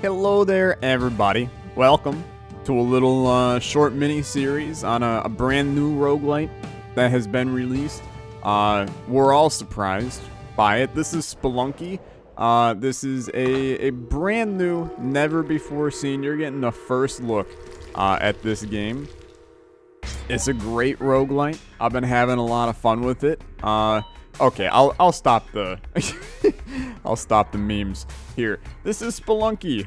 Hello there, everybody. Welcome to a little short mini-series on a brand new roguelite that has been released. We're all surprised by it. This is Spelunky. This is a brand new, never-before-seen. You're getting a first look at this game. It's a great roguelite. I've been having a lot of fun with it. Okay, I'll stop the I'll stop the memes here. This is Spelunky.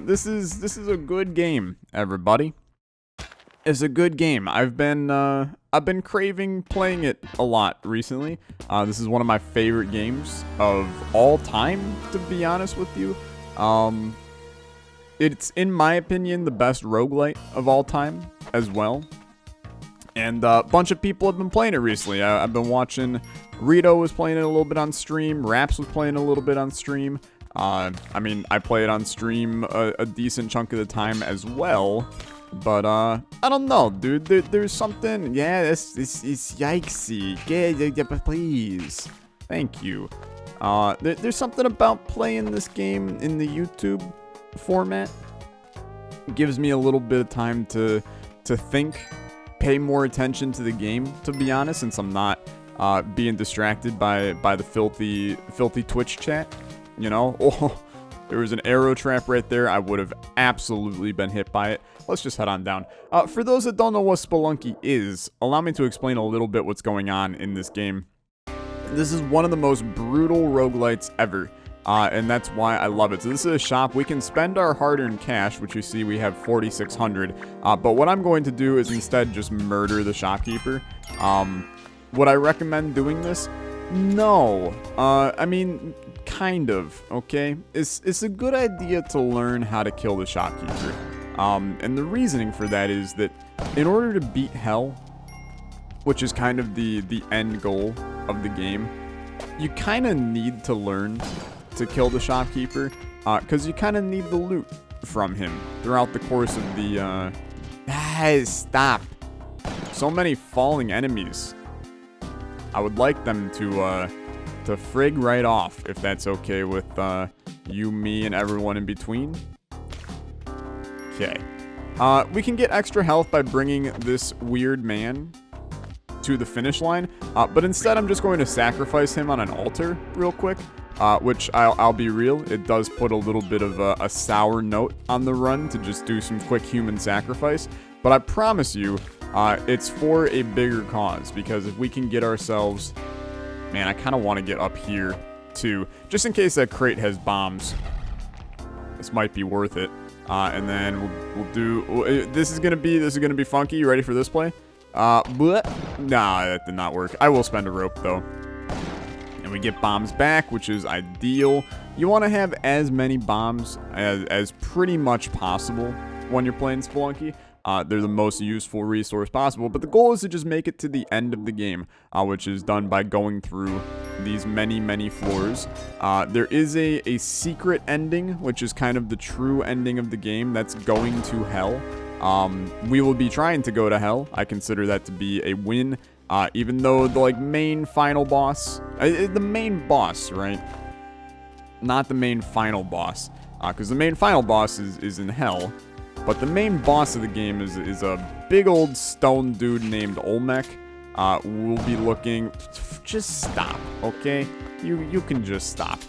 This is a good game, everybody. It's a good game. I've been craving playing it a lot recently. This is one of my favorite games of all time, to be honest with you. It's, in my opinion, the best roguelite of all time as well. And a bunch of people have been playing it recently. I've been watching. Rito was playing it a little bit on stream. Raps was playing it a little bit on stream. I mean, I play it on stream a decent chunk of the time as well. But, I don't know, dude. There's something. Yeah, it's yikesy. Yeah, please. Thank you. There's something about playing this game in the YouTube format. It gives me a little bit of time to think. Pay more attention to the game, to be honest, since I'm not being distracted by the filthy Twitch chat. You know, oh, there was an arrow trap right there. I would have absolutely been hit by it. Let's just head on down. For those that don't know what Spelunky is, allow me to explain a little bit what's going on in this game. This is one of the most brutal roguelites ever. And that's why I love it. So this is a shop. We can spend our hard-earned cash, which you see we have 4,600. But what I'm going to do is instead just murder the shopkeeper. Would I recommend doing this? No. I mean, kind of, okay? It's a good idea to learn how to kill the shopkeeper. And the reasoning for that is that in order to beat hell, which is kind of the end goal of the game, you kind of need to learn to kill the shopkeeper, because you kind of need the loot from him throughout the course of the, stop. So many falling enemies. I would like them to frig right off, if that's okay with, you, me, and everyone in between. Okay. We can get extra health by bringing this weird man to the finish line, but instead I'm just going to sacrifice him on an altar real quick. Which I'll be real, it does put a little bit of a sour note on the run to just do some quick human sacrifice. But I promise you, it's for a bigger cause, because if we can get ourselves... Man, I kind of want to get up here, too. Just in case that crate has bombs. This might be worth it. And then we'll do... This is gonna be funky. You ready for this play? Nah, that did not work. I will spend a rope, though. And we get bombs back, which is ideal. You want to have as many bombs as pretty much possible when you're playing Spelunky. They're the most useful resource possible, but the goal is to just make it to the end of the game, which is done by going through these many floors. There is a secret ending, which is kind of the true ending of the game. That's going to hell. We will be trying to go to hell. I consider that to be a win. Even though the main final boss, the main boss, right? Not the main final boss, because the main final boss is in hell, but the main boss of the game is a big old stone dude named Olexa. We'll be looking. Just stop, okay? You can just stop.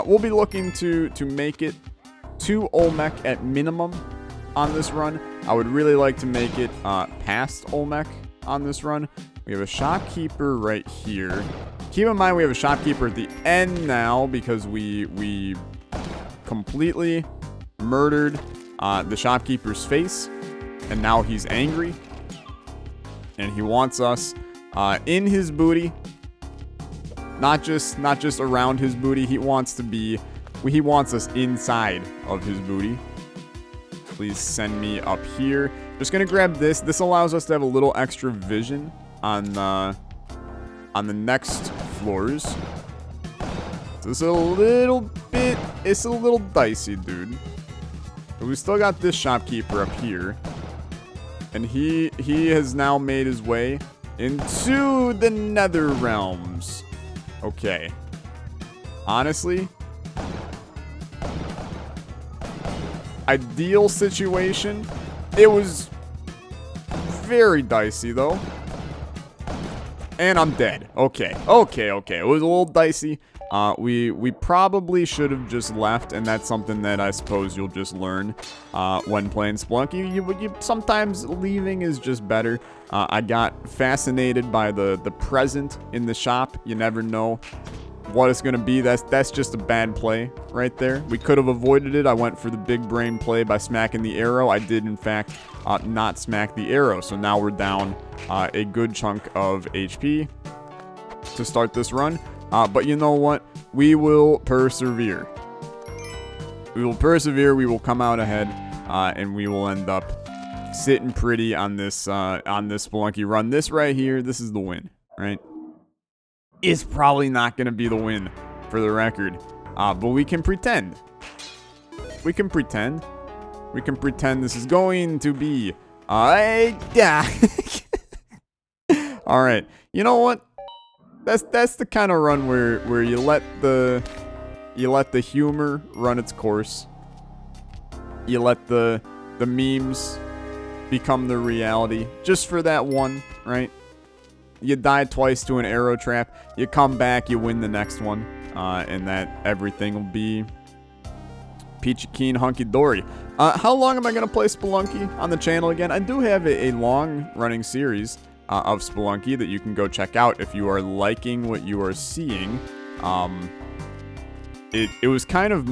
We'll be looking to make it to Olexa at minimum on this run. I would really like to make it past Olexa on this run. We have a shopkeeper right here. Keep in mind we have a shopkeeper at the end now because we completely murdered the shopkeeper's face, and now he's angry, and he wants us in his booty. Not just around his booty. He wants us inside of his booty. Please send me up here. Just gonna grab this. This allows us to have a little extra vision on the next floors. So it's a little dicey, dude. But we still got this shopkeeper up here, and he has now made his way into the nether realms. Okay. Honestly, ideal situation. It was very dicey, though. And I'm dead. Okay. It was a little dicey. We probably should have just left, and that's something that I suppose you'll just learn when playing Spelunky. You sometimes leaving is just better. I got fascinated by the present in the shop. You never know what it's gonna be. That's just a bad play right there. We could have avoided it. I went for the big brain play by smacking the arrow. I did in fact not smack the arrow, so now we're down a good chunk of HP to start this run. But you know what? We will persevere. We will come out ahead, and we will end up sitting pretty on this Spelunky run. This right here, this is the win, right? It's probably not going to be the win for the record, but we can pretend. We can pretend this is going to be. Yeah. All right. You know what? That's the kind of run where you let the humor run its course. You let the memes become the reality just for that one, right? You die twice to an arrow trap. You come back, you win the next one, and that everything will be peachy keen, hunky dory. How long am I gonna play Spelunky on the channel again? I do have a long running series of Spelunky that you can go check out if you are liking what you are seeing. It was kind of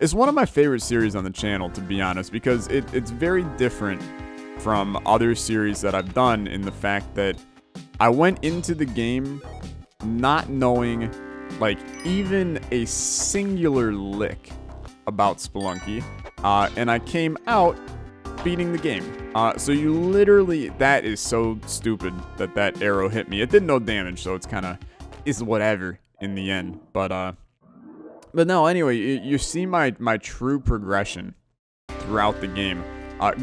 it's one of my favorite series on the channel, to be honest, because it's very different from other series that I've done in the fact that I went into the game not knowing, like, even a singular lick about Spelunky, and I came out beating the game. So you literally, that is so stupid that arrow hit me. It did no damage, so it's whatever in the end. But no, anyway, you see my true progression throughout the game,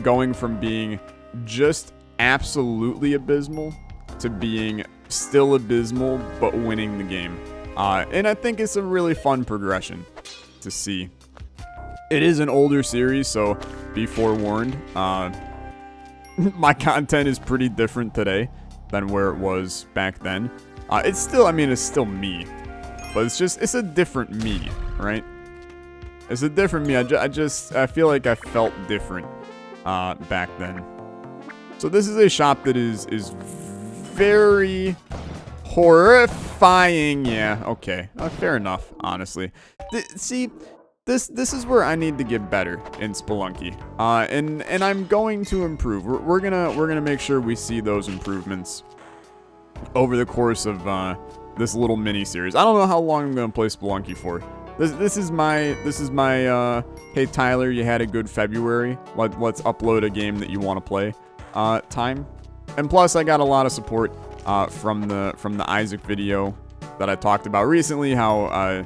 going from being just absolutely abysmal to being still abysmal but winning the game. And I think it's a really fun progression to see. It is an older series, so be forewarned. My content is pretty different today than where it was back then. It's still me, but it's a different me, right? It's a different me. I feel like I felt different back then. So this is a shop that is very horrifying. Yeah, okay. Fair enough, honestly. See, this is where I need to get better in Spelunky. And I'm going to improve. We're gonna make sure we see those improvements over the course of this little mini series. I don't know how long I'm gonna play Spelunky for. This is my hey Tyler, you had a good February. Let's upload a game that you want to play time. And plus I got a lot of support from the Isaac video that I talked about recently, how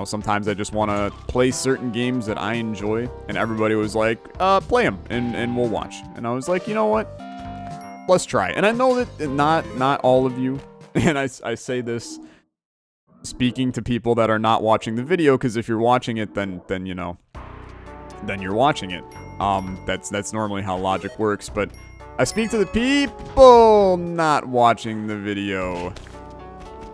sometimes I just want to play certain games that I enjoy, and everybody was like, play them and we'll watch. And I was like, you know what? Let's try. And I know that not all of you, and I say this speaking to people that are not watching the video, because if you're watching it, then you're watching it. That's normally how logic works, but I speak to the people not watching the video.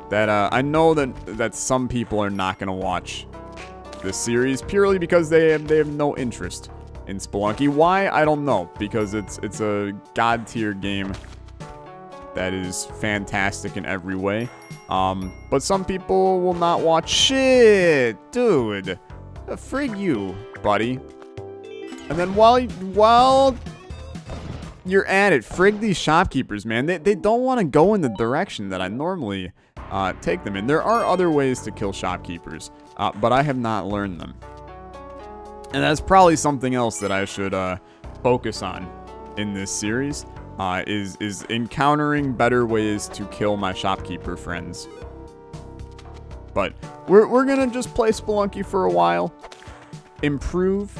That I know that some people are not gonna watch this series purely because they have no interest in Spelunky. Why? I don't know, because it's a god tier game that is fantastic in every way. But some people will not watch shit, dude. Frig you, buddy. And then while you're at it, frig these shopkeepers, man. They don't want to go in the direction that I normally take them in. There are other ways to kill shopkeepers, but I have not learned them. And that's probably something else that I should focus on in this series, is encountering better ways to kill my shopkeeper friends. But we're gonna just play Spelunky for a while, improve,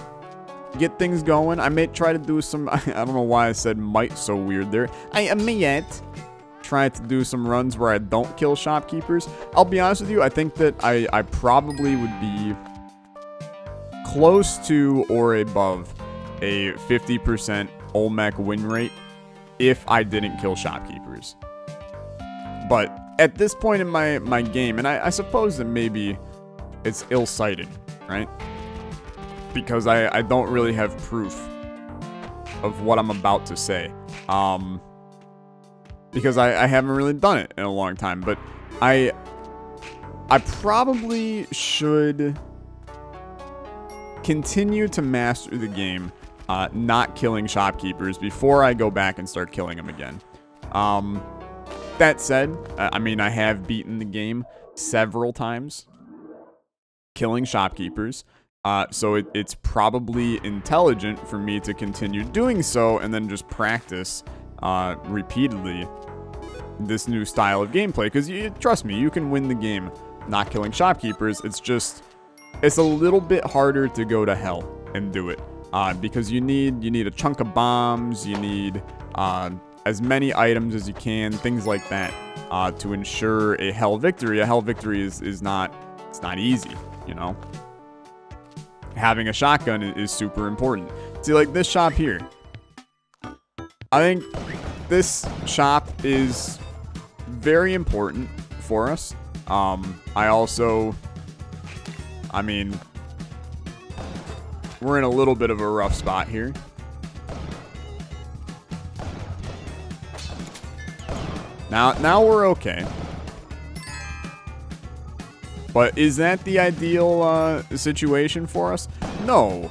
get things going. I may try to do some, I don't know why I said might so weird there. I may yet try to do some runs where I don't kill shopkeepers. I'll be honest with you, I think that I probably would be close to or above a 50% Olmec win rate if I didn't kill shopkeepers. But at this point in my game, and I suppose that maybe it's ill-sighted, right? Because I don't really have proof of what I'm about to say. Because I haven't really done it in a long time. But I probably should continue to master the game, not killing shopkeepers before I go back and start killing them again. That said, I mean, I have beaten the game several times killing shopkeepers. So it's probably intelligent for me to continue doing so and then just practice repeatedly this new style of gameplay. Because trust me, you can win the game not killing shopkeepers. It's a little bit harder to go to hell and do it. Because you need a chunk of bombs, you need as many items as you can, things like that, to ensure a hell victory. A hell victory is not easy, you know. Having a shotgun is super important. See, like this shop here. I think this shop is very important for us. I mean, we're in a little bit of a rough spot here. Now we're okay. But is that the ideal situation for us? No.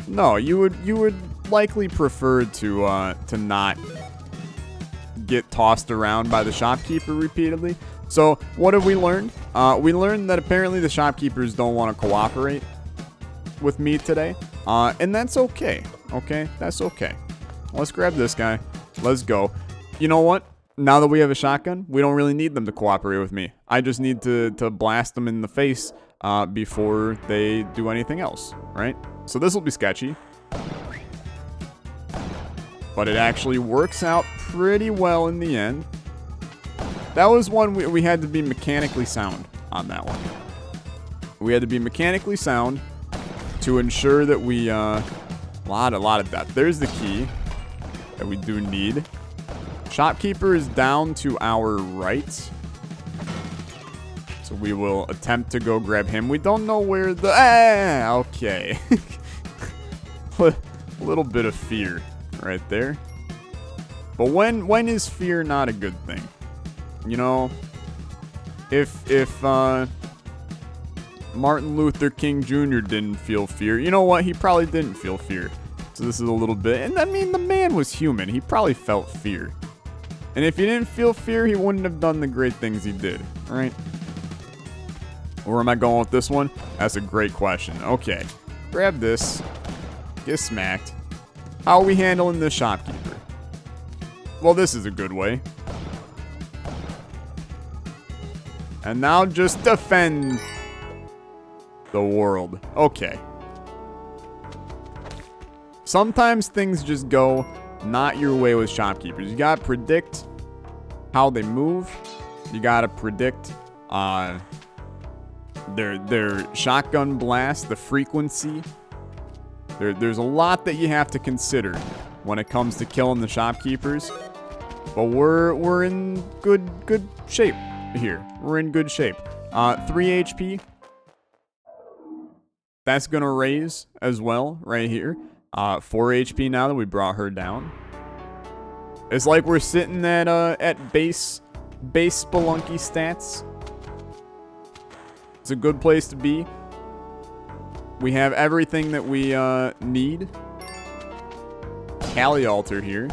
No, you would likely prefer to not get tossed around by the shopkeeper repeatedly. So what have we learned? We learned that apparently the shopkeepers don't want to cooperate with me today. And that's okay. Okay? That's okay. Let's grab this guy. Let's go. You know what? Now that we have a shotgun, we don't really need them to cooperate with me. I just need to blast them in the face before they do anything else, right? So this will be sketchy. But it actually works out pretty well in the end. That was one we had to be mechanically sound on that one. We had to be mechanically sound to ensure that we... a lot of depth. There's the key that we do need. Shopkeeper is down to our right. So we will attempt to go grab him. We don't know where the... okay. A little bit of fear right there. But when is fear not a good thing? You know, if Martin Luther King Jr. didn't feel fear, you know what? He probably didn't feel fear. So this is a little bit... And I mean, the man was human. He probably felt fear. And if he didn't feel fear, he wouldn't have done the great things he did, right? Where am I going with this one? That's a great question. Okay, grab this. Get smacked. How are we handling this shopkeeper? Well, this is a good way. And now just defend the world. Okay. Sometimes things just go not your way with shopkeepers. You gotta predict how they move. You gotta predict their shotgun blast, the frequency. There's a lot that you have to consider when it comes to killing the shopkeepers. But we're in good shape here. We're in good shape. 3 HP. That's gonna raise as well right here. 4 HP now that we brought her down. It's like we're sitting at base Spelunky stats. It's a good place to be. We have everything that we need. Cali altar here.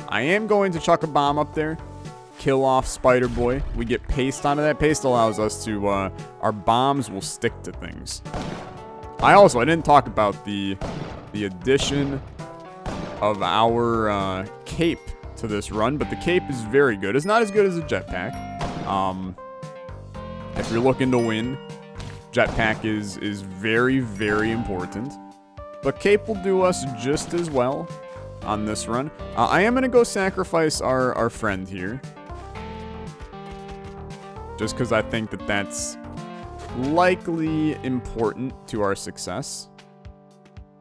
I am going to chuck a bomb up there. Kill off Spider Boy. We get paste onto that. Paste allows us to... our bombs will stick to things. I didn't talk about the addition of our cape to this run, but the cape is very good. It's not as good as a jetpack. If you're looking to win, jetpack is very, very important. But cape will do us just as well on this run. I am going to go sacrifice our friend here. Just because I think that's likely important to our success.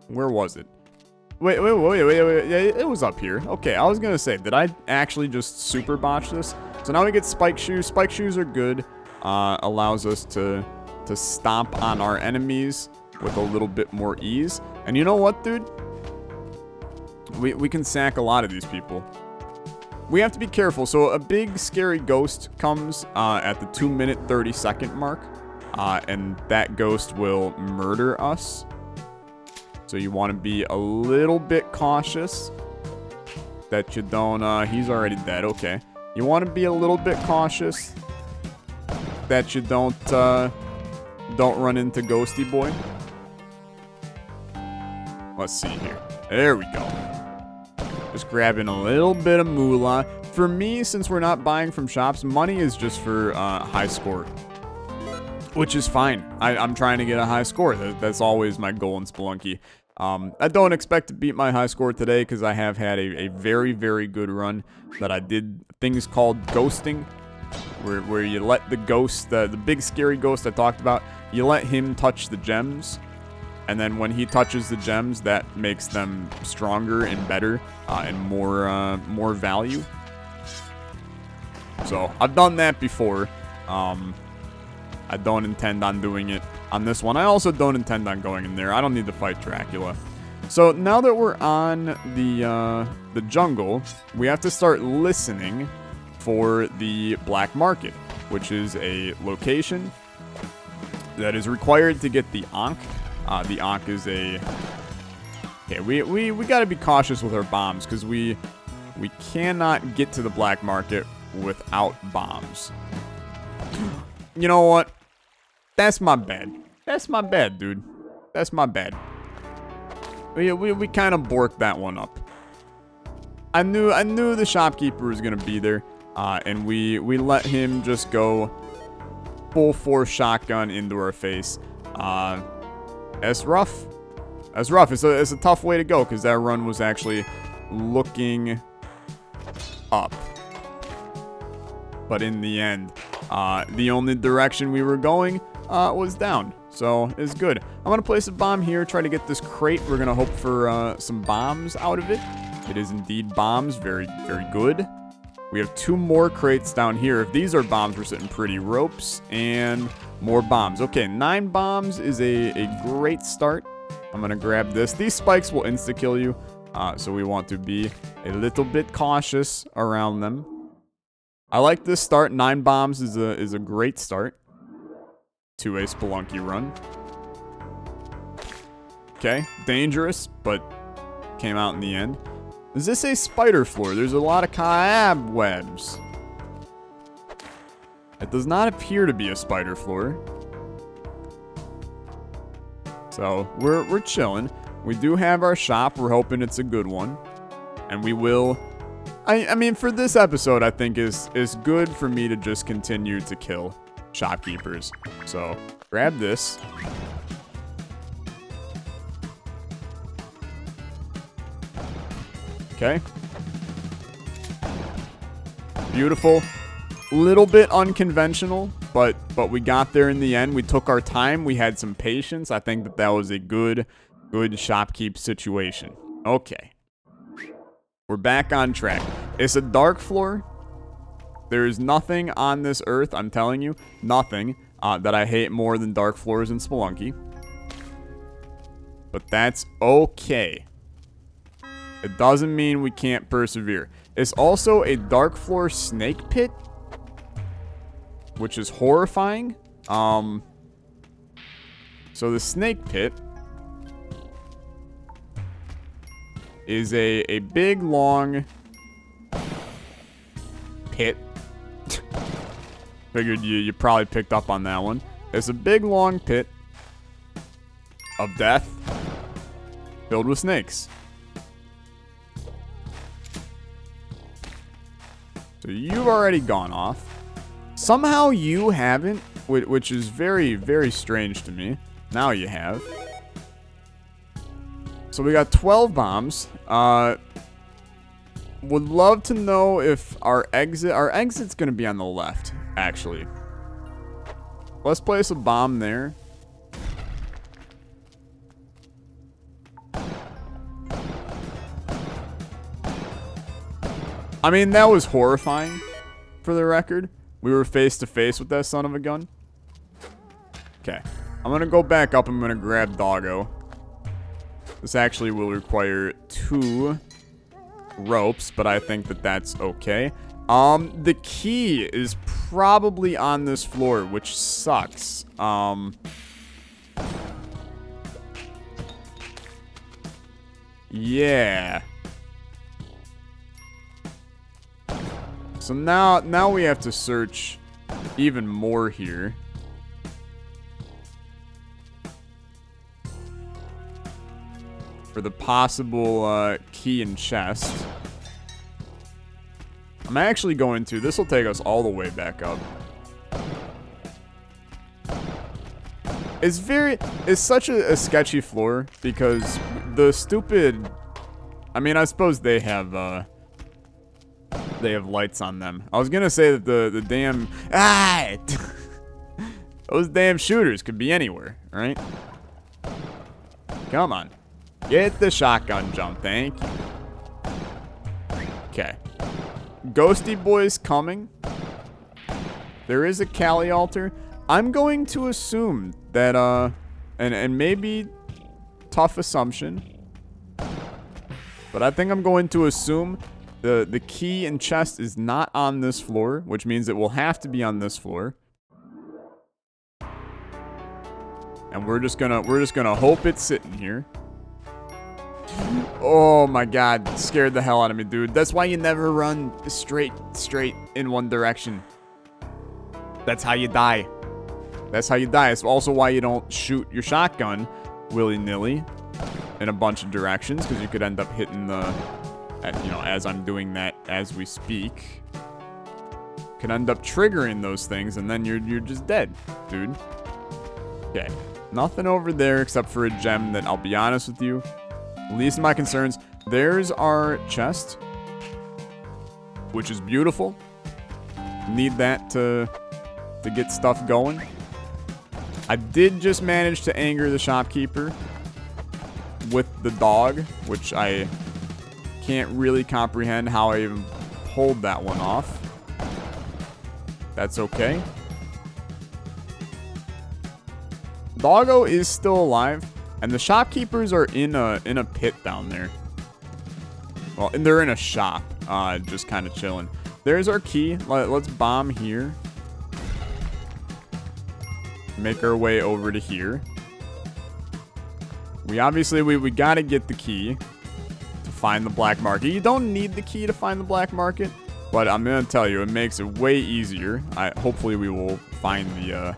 Where was it? Wait. Yeah, it was up here. Okay, I was going to say, did I actually just super botch this? So now we get spike shoes. Spike shoes are good. Allows us to stomp on our enemies with a little bit more ease. And you know what, dude? We can sack a lot of these people. We have to be careful. So a big scary ghost comes at the 2-minute 30-second mark. And that ghost will murder us. So you want to be a little bit cautious that you don't... he's already dead. Okay. You want to be a little bit cautious that you don't run into Ghosty Boy. Let's see here. There we go. Just grabbing a little bit of moolah. For me, since we're not buying from shops, money is just for high score. Which is fine. I'm trying to get a high score. That's always my goal in Spelunky. I don't expect to beat my high score today because I have had a very, very good run that I did things called ghosting. Where you let the ghost, the big scary ghost I talked about, you let him touch the gems. And then when he touches the gems, that makes them stronger and better and more value. So I've done that before. I don't intend on doing it on this one. I also don't intend on going in there. I don't need to fight Dracula. So now that we're on the jungle, we have to start listening for the black market, which is a location that is required to get the Ankh. The Ankh is a... Okay, we got to be cautious with our bombs because we cannot get to the black market without bombs. You know what? That's my bad. That's my bad, dude. That's my bad. We kind of borked that one up. I knew the shopkeeper was gonna be there, and we let him just go full force shotgun into our face. That's rough. That's rough. It's a tough way to go because that run was actually looking up. But in the end, the only direction we were going was down. So it's good. I'm going to place a bomb here, try to get this crate. We're going to hope for some bombs out of it. It is indeed bombs. Very, very good. We have 2 more crates down here. If these are bombs, we're sitting pretty. Ropes and more bombs. Okay, 9 bombs is a great start. I'm going to grab this. These spikes will insta-kill you. So we want to be a little bit cautious around them. I like this start. 9 bombs is a great start to a Spelunky run. Okay, dangerous, but came out in the end. Is this a spider floor? There's a lot of cobwebs. It does not appear to be a spider floor. So we're chilling. We do have our shop. We're hoping it's a good one, and we will. I mean, for this episode, I think is good for me to just continue to kill shopkeepers. So grab this. Okay. Beautiful. Little bit unconventional, but we got there in the end. We took our time. We had some patience. I think that was a good shopkeep situation. Okay. We're back on track. It's a dark floor. There is nothing on this earth, I'm telling you, nothing that I hate more than dark floors in Spelunky. But that's okay. It doesn't mean we can't persevere. It's also a dark floor snake pit, which is horrifying. So the snake pit is a big, long pit. Figured you probably picked up on that one. It's a big, long pit of death filled with snakes. So you've already gone off. Somehow you haven't, which is very, very strange to me. Now you have. So we got 12 bombs. Would love to know if our exit's going to be on the left, actually. Let's place a bomb there. I mean, that was horrifying, for the record. We were face to face with that son of a gun. Okay. I'm going to go back up. I'm going to grab Doggo. This actually will require 2 ropes, but I think that that's okay. The key is probably on this floor, which sucks. Yeah. So now we have to search even more here. For the possible key and chest. I'm actually going to. This will take us all the way back up. It's such a sketchy floor because the stupid. I mean, I suppose they have lights on them. I was gonna say that the damn those damn shooters could be anywhere, right? Come on. Get the shotgun jump, thank you. Okay. Ghosty boy's coming. There is a Kali altar. I'm going to assume that, and maybe tough assumption, but I think I'm going to assume the key and chest is not on this floor, which means it will have to be on this floor. And we're just gonna hope it's sitting here. Oh my god, scared the hell out of me, dude. That's why you never run straight in one direction. That's how you die. That's how you die. It's also why you don't shoot your shotgun willy-nilly in a bunch of directions, because you could end up hitting the, you know, as I'm doing that as we speak, could end up triggering those things, and then you're just dead, dude. Okay, nothing over there except for a gem that, I'll be honest with you, least of my concerns. There's our chest, which is beautiful. Need that to get stuff going. I did just manage to anger the shopkeeper with the dog, which I can't really comprehend how I even pulled that one off. That's okay. Doggo is still alive, and the shopkeepers are in a pit down there. Well, and they're in a shop, just kind of chilling. There's our key. Let's bomb here. Make our way over to here. We obviously, we gotta get the key to find the black market. You don't need the key to find the black market, but I'm gonna tell you, it makes it way easier. Hopefully we will find the,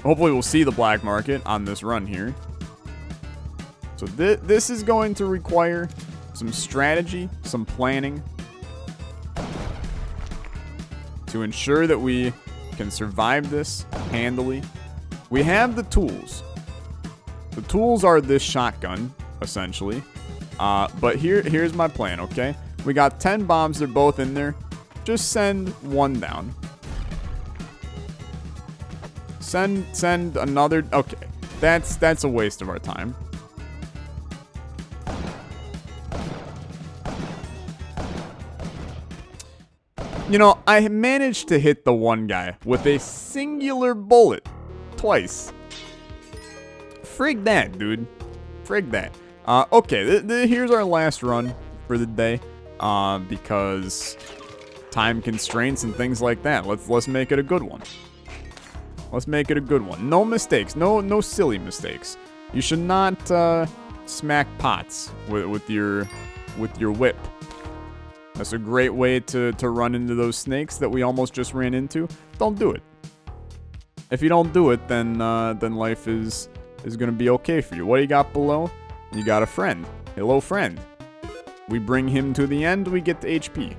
hopefully we'll see the black market on this run here. So this is going to require some strategy, some planning to ensure that we can survive this handily. We have the tools. The tools are this shotgun, essentially. But here's my plan, okay? We got 10 bombs. They're both in there. Just send one down. Send another. Okay, that's a waste of our time. You know, I managed to hit the one guy with a singular bullet twice. Frig that, dude. Frig that. Okay, here's our last run for the day. Because time constraints and things like that. Let's make it a good one. Let's make it a good one. No mistakes. No silly mistakes. You should not smack pots with your whip. That's a great way to run into those snakes that we almost just ran into. Don't do it. If you don't do it, then life is gonna be okay for you. What do you got below? You got a friend. Hello, friend. We bring him to the end, we get the HP.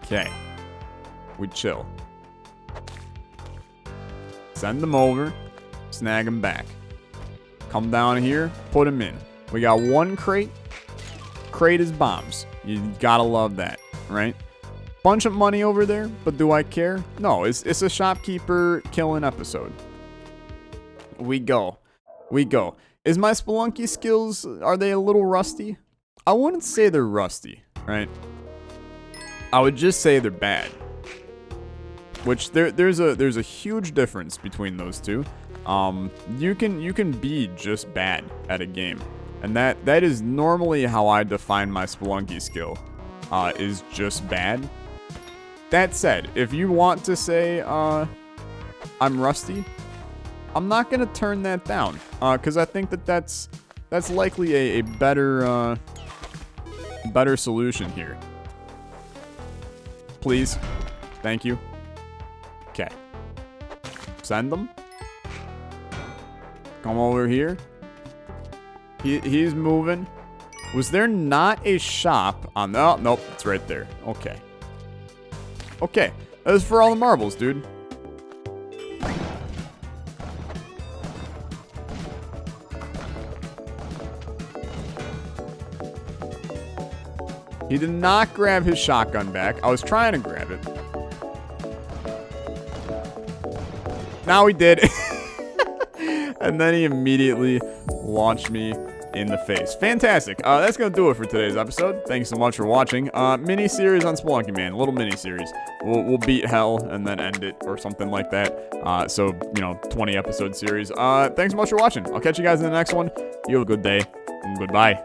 Okay. We chill. Send them over. Snag them back. Come down here. Put them in. We got one crate. Crate is bombs. You gotta love that, right? Bunch of money over there, but do I care? No, it's a shopkeeper killing episode. We go. Is my Spelunky skills, are they a little rusty? I wouldn't say they're rusty, right? I would just say they're bad. Which there's a huge difference between those two. You can be just bad at a game. And that is normally how I define my Spelunky skill. Is just bad. That said, if you want to say I'm rusty, I'm not gonna turn that down. Cause I think that's likely a better solution here. Please. Thank you. Okay. Send them. Come over here. He's moving. Was there not a shop on the... Oh, nope. It's right there. Okay. Okay. That is for all the marbles, dude. He did not grab his shotgun back. I was trying to grab it. Now he did. And then he immediately launched me in the face. Fantastic. That's going to do it for today's episode. Thanks so much for watching. Mini-series on Spelunky, man. A little mini-series. We'll beat hell and then end it or something like that. So, 20-episode series. Thanks so much for watching. I'll catch you guys in the next one. You have a good day. And goodbye.